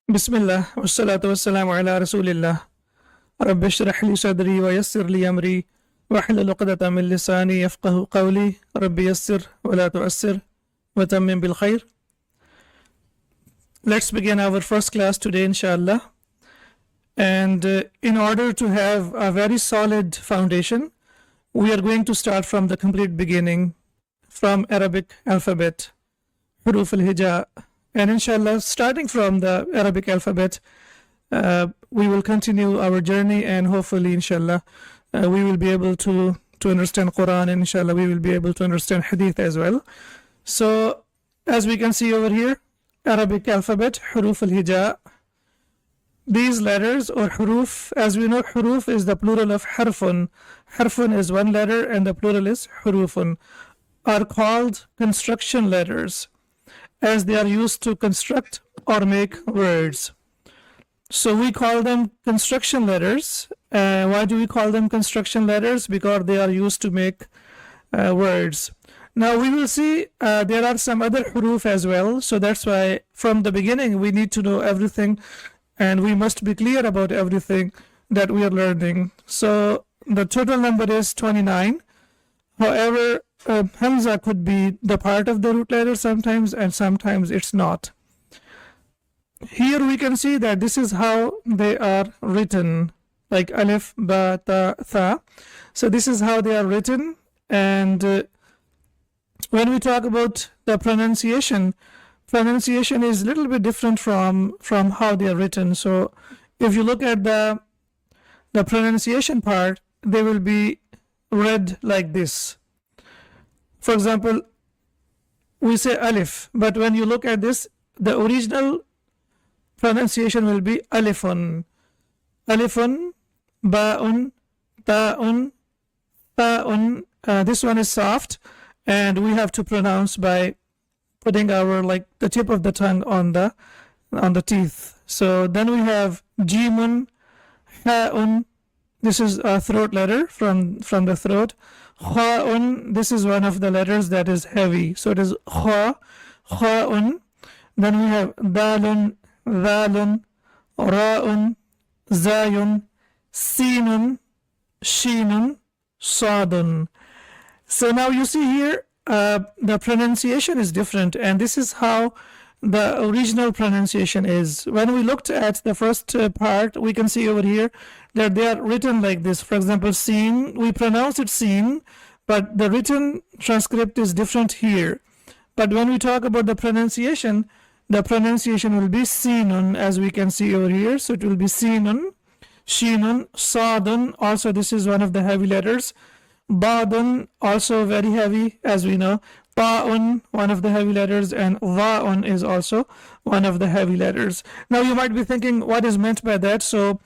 Bismillah, wassalatu wassalamu ala rasulillah. Rabbi shrah li sadri wa yassir li amri wa hlul uqdatan min lisani yafqahu qawli. Rabbi yassir wa la tu'assir wa tammim bil khair. Let's begin our first class today, inshallah. And in order to have a very solid foundation, we are going to start from the complete beginning, from Arabic alphabet, huruf al-hija. And inshallah, starting from the Arabic alphabet, we will continue our journey, and hopefully, inshallah, we will be able to understand Quran, and inshallah, we will be able to understand Hadith as well. So, as we can see over here, Arabic alphabet, huruf al-hija. These letters or huruf, as we know, huruf is the plural of harfun. Harfun is one letter, and the plural is hurufun, are called construction letters, as they are used to construct or make words. So we call them construction letters. Why do we call them construction letters? Because they are used to make words. Now we will see there are some other huruf as well. So that's why from the beginning we need to know everything, and we must be clear about everything that we are learning. So the total number is 29. However, Hamza could be the part of the root letter sometimes, and sometimes it's not. Here we can see that this is how they are written, like alif, ba, ta, tha. So this is how they are written. And when we talk about the pronunciation is a little bit different from how they are written. So if you look at the pronunciation part, they will be read like this. For example, we say alif, but when you look at this, the original pronunciation will be alifun. Alifun, ba'un, ta'un, ta'un. This one is soft, and we have to pronounce by putting our, like, the tip of the tongue on the teeth. So then we have jimun, ha'un. This is a throat letter from the throat. Kha'un, this is one of the letters that is heavy. So it is kha, kha'un. Then we have dalun, dhalun, ra'un, zayun, sinun, shinun, sadun. So now you see here the pronunciation is different, and this is how the original pronunciation is. When we looked at the first part, we can see over here that they are written like this. For example, seen, we pronounce it seen, but the written transcript is different here. But when we talk about the pronunciation will be sinun, as we can see over here. So it will be sinun, shinun, sadun. Also, this is one of the heavy letters. Badun, also very heavy, as we know. Ta'un, one of the heavy letters, and dha'un is also one of the heavy letters. Now you might be thinking, what is meant by that? So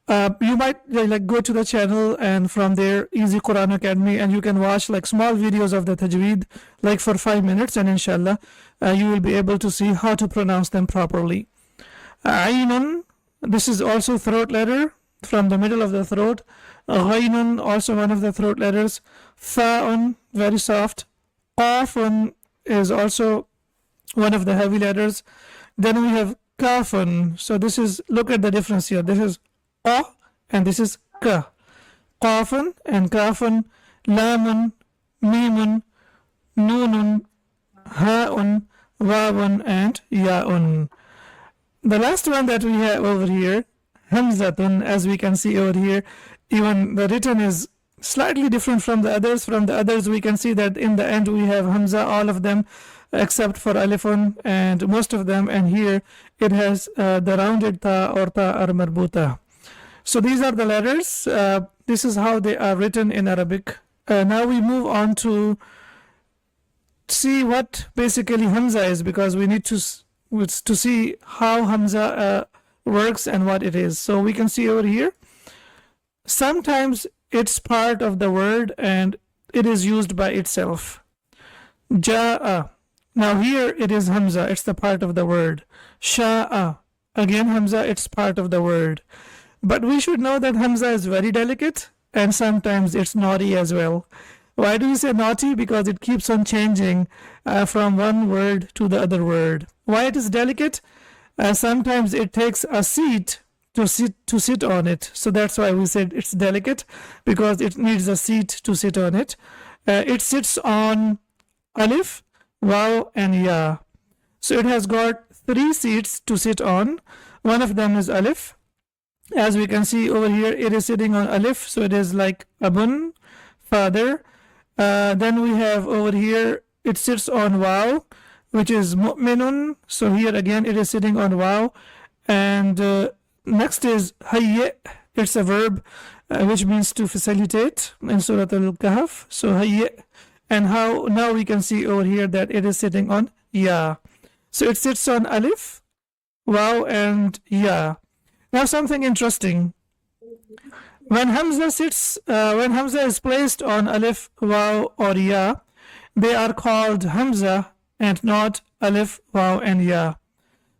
you might like go to the channel, and from there, Easy Quran Academy, and you can watch like small videos of the tajweed, like for 5 minutes, and inshallah you will be able to see how to pronounce them properly. Ainun, this is also throat letter, from the middle of the throat. Ghainun, also one of the throat letters. Tha'un, very soft. Qafun is also one of the heavy letters. Then we have kafun. So this is, look at the difference here. This is qa and this is ka. Qafun and kafun. Lamun, mimun, nunun, ha'un, wawun, and ya'un. The last one that we have over here, hamzatun, as we can see over here, even the written is slightly different from the others. From the others, we can see that in the end we have hamza, all of them except for alifun, and most of them, and here it has the rounded ta or ta or marbuta. So these are the letters. This is how they are written in Arabic. Now we move on to see what basically hamza is, because we need to see how hamza works and what it is. So we can see over here, sometimes it's part of the word and it is used by itself. Ja'a. Now here it is hamza, it's the part of the word. Sha'a. Again hamza, it's part of the word. But we should know that hamza is very delicate, and sometimes it's naughty as well. Why do we say naughty? Because it keeps on changing from one word to the other word. Why it is delicate? Sometimes it takes a seat to sit on it. So that's why we said it's delicate, because it needs a seat to sit on it. It sits on alif, waw, and ya. So it has got 3 seats to sit on. One of them is alif. As we can see over here, it is sitting on alif, so it is like abun, father. Then we have over here, it sits on waw, which is mu'minun. So here again, it is sitting on waw. And next is hayy. It's a verb which means to facilitate in Surah Al-Kahf. So hayy. And how now we can see over here that it is sitting on ya. So it sits on alif, waw, and ya. Now something interesting. When Hamza is placed on alif, waw, or ya, they are called Hamza and not alif, waw, and ya.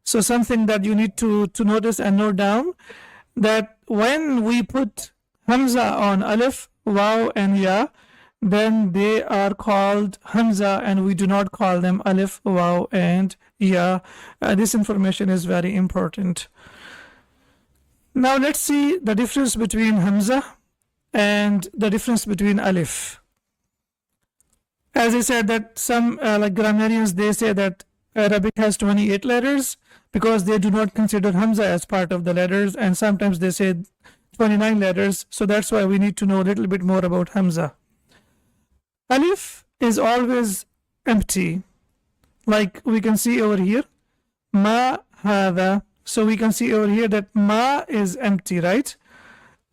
So something that you need to notice and note down, that when we put Hamza on alif, waw, and ya, then they are called Hamza and we do not call them alif, waw, and ya. This information is very important. Now let's see the difference between Hamza and the difference between alif. As I said, that some like grammarians, they say that Arabic has 28 letters because they do not consider Hamza as part of the letters, and sometimes they say 29 letters. So that's why we need to know a little bit more about Hamza. Alif is always empty, like we can see over here, ma hada. So we can see over here that ma is empty, right?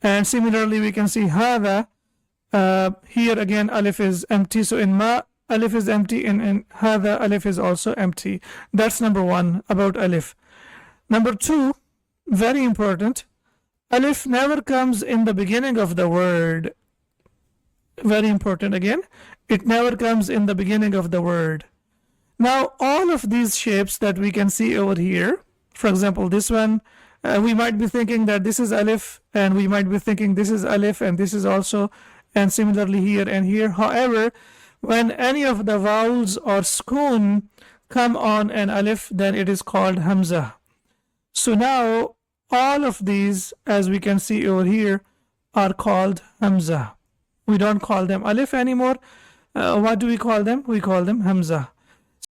And similarly we can see hada. Here again alif is empty. So in ma, alif is empty, and in hada, alif is also empty. That's number 1 about alif. Number 2, very important, alif never comes in the beginning of the word. Very important again, it never comes in the beginning of the word. Now all of these shapes that we can see over here, for example this one, we might be thinking that this is alif, and we might be thinking this is alif, and this is also, and similarly here and here. However, when any of the vowels or sukoon come on an alif, then it is called Hamza. So now all of these, as we can see over here, are called Hamza. We don't call them alif anymore. What do we call them? We call them Hamza.